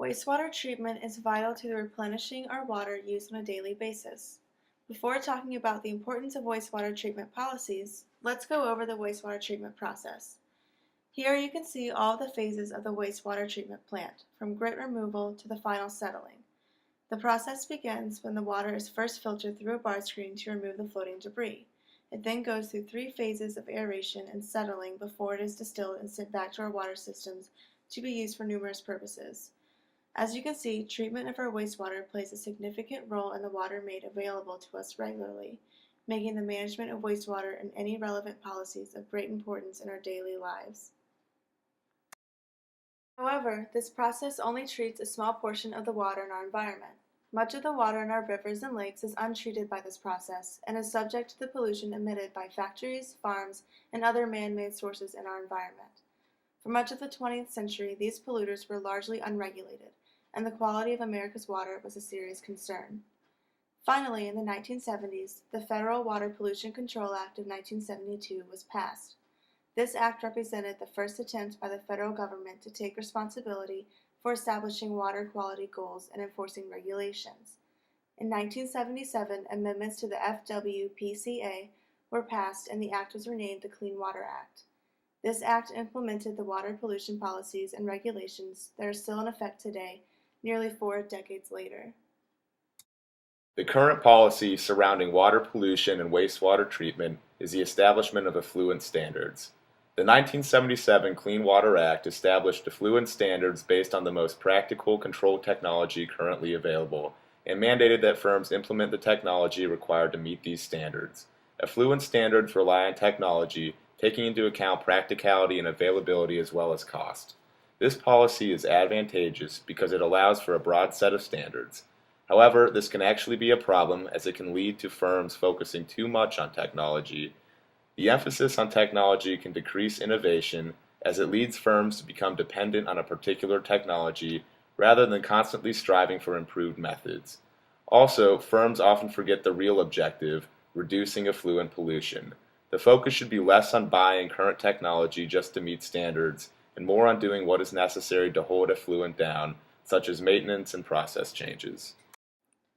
Wastewater treatment is vital to replenishing our water used on a daily basis. Before talking about the importance of wastewater treatment policies, let's go over the wastewater treatment process. Here you can see all the phases of the wastewater treatment plant, from grit removal to the final settling. The process begins when the water is first filtered through a bar screen to remove the floating debris. It then goes through 3 phases of aeration and settling before it is distilled and sent back to our water systems to be used for numerous purposes. As you can see, treatment of our wastewater plays a significant role in the water made available to us regularly, making the management of wastewater and any relevant policies of great importance in our daily lives. However, this process only treats a small portion of the water in our environment. Much of the water in our rivers and lakes is untreated by this process and is subject to the pollution emitted by factories, farms, and other man-made sources in our environment. For much of the 20th century, these polluters were largely unregulated, and the quality of America's water was a serious concern. Finally, in the 1970s, the Federal Water Pollution Control Act of 1972 was passed. This act represented the first attempt by the federal government to take responsibility for establishing water quality goals and enforcing regulations. In 1977, amendments to the FWPCA were passed and the act was renamed the Clean Water Act. This act implemented the water pollution policies and regulations that are still in effect today, nearly 4 decades later. The current policy surrounding water pollution and wastewater treatment is the establishment of effluent standards. The 1977 Clean Water Act established effluent standards based on the most practical control technology currently available and mandated that firms implement the technology required to meet these standards. Effluent standards rely on technology, taking into account practicality and availability as well as cost. This policy is advantageous because it allows for a broad set of standards. However, this can actually be a problem as it can lead to firms focusing too much on technology. The emphasis on technology can decrease innovation as it leads firms to become dependent on a particular technology rather than constantly striving for improved methods. Also, firms often forget the real objective, reducing effluent pollution. The focus should be less on buying current technology just to meet standards and more on doing what is necessary to hold effluent down, such as maintenance and process changes.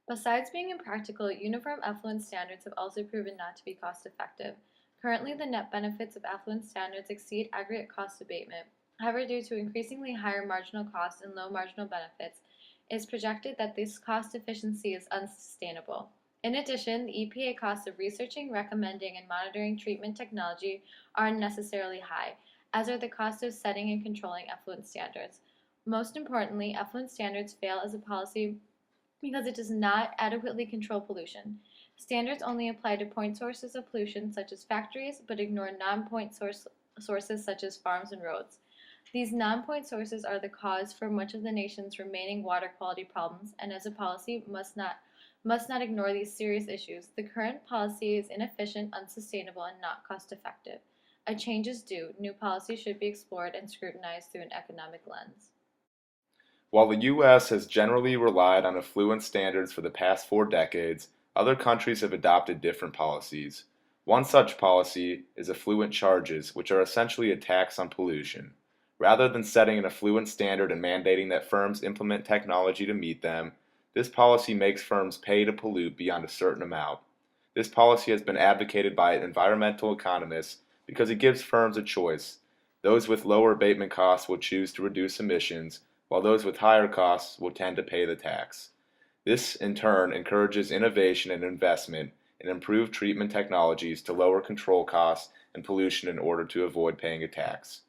Besides being impractical, uniform effluent standards have also proven not to be cost-effective. Currently, the net benefits of effluent standards exceed aggregate cost abatement. However, due to increasingly higher marginal costs and low marginal benefits, it is projected that this cost efficiency is unsustainable. In addition, the EPA costs of researching, recommending, and monitoring treatment technology are unnecessarily high, as are the costs of setting and controlling effluent standards. Most importantly, effluent standards fail as a policy because it does not adequately control pollution. Standards only apply to point sources of pollution such as factories, but ignore non-point sources such as farms and roads. These non-point sources are the cause for much of the nation's remaining water quality problems, and as a policy must not ignore these serious issues. The current policy is inefficient, unsustainable, and not cost-effective. A change is due. New policy should be explored and scrutinized through an economic lens. While the U.S. has generally relied on effluent standards for the past 4 decades, other countries have adopted different policies. One such policy is effluent charges, which are essentially a tax on pollution. Rather than setting an effluent standard and mandating that firms implement technology to meet them, this policy makes firms pay to pollute beyond a certain amount. This policy has been advocated by environmental economists because it gives firms a choice. Those with lower abatement costs will choose to reduce emissions, while those with higher costs will tend to pay the tax. This, in turn, encourages innovation and investment in improved treatment technologies to lower control costs and pollution in order to avoid paying a tax.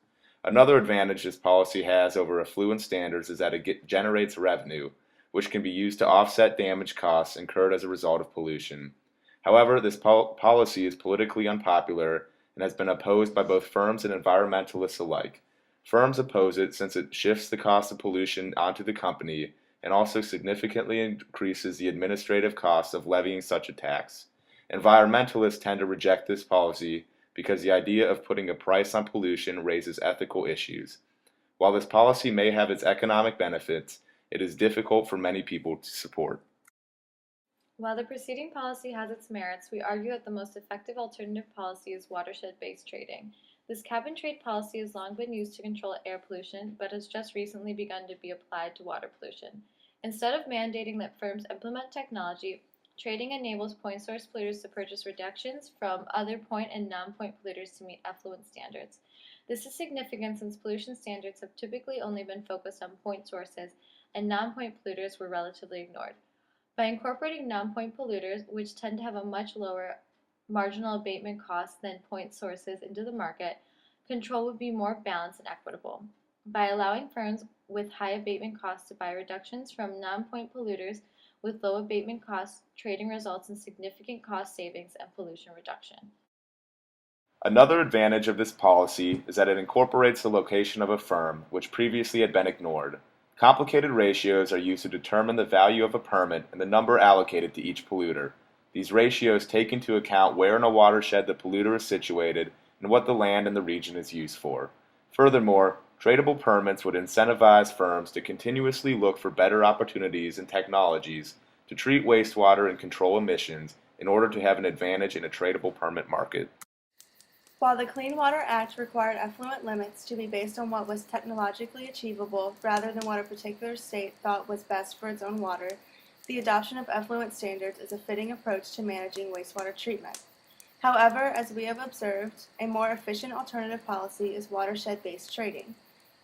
Another advantage this policy has over effluent standards is that it generates revenue, which can be used to offset damage costs incurred as a result of pollution. However, this policy is politically unpopular and has been opposed by both firms and environmentalists alike. Firms oppose it since it shifts the cost of pollution onto the company and also significantly increases the administrative costs of levying such a tax. Environmentalists tend to reject this policy because the idea of putting a price on pollution raises ethical issues. While this policy may have its economic benefits, it is difficult for many people to support. While the preceding policy has its merits, we argue that the most effective alternative policy is watershed-based trading. This cap-and-trade policy has long been used to control air pollution, but has just recently begun to be applied to water pollution. Instead of mandating that firms implement technology, trading enables point source polluters to purchase reductions from other point and non-point polluters to meet effluent standards. This is significant since pollution standards have typically only been focused on point sources, and non-point polluters were relatively ignored. By incorporating non-point polluters, which tend to have a much lower marginal abatement cost than point sources, into the market, control would be more balanced and equitable. By allowing firms with high abatement costs to buy reductions from non-point polluters with low abatement costs, trading results in significant cost savings and pollution reduction. Another advantage of this policy is that it incorporates the location of a firm, which previously had been ignored. Complicated ratios are used to determine the value of a permit and the number allocated to each polluter. These ratios take into account where in a watershed the polluter is situated and what the land in the region is used for. Furthermore, tradable permits would incentivize firms to continuously look for better opportunities and technologies to treat wastewater and control emissions in order to have an advantage in a tradable permit market. While the Clean Water Act required effluent limits to be based on what was technologically achievable rather than what a particular state thought was best for its own water, the adoption of effluent standards is a fitting approach to managing wastewater treatment. However, as we have observed, a more efficient alternative policy is watershed-based trading.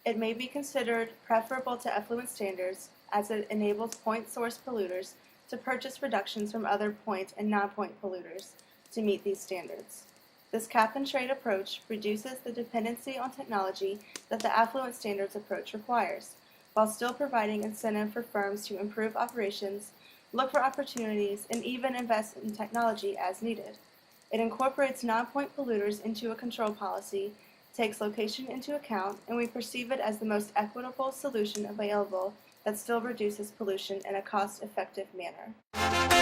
It may be considered preferable to effluent standards as it enables point source polluters to purchase reductions from other point and non-point polluters to meet these standards. This cap-and-trade approach reduces the dependency on technology that the affluent standards approach requires, while still providing incentive for firms to improve operations, look for opportunities, and even invest in technology as needed. It incorporates non-point polluters into a control policy, takes location into account, and we perceive it as the most equitable solution available that still reduces pollution in a cost-effective manner.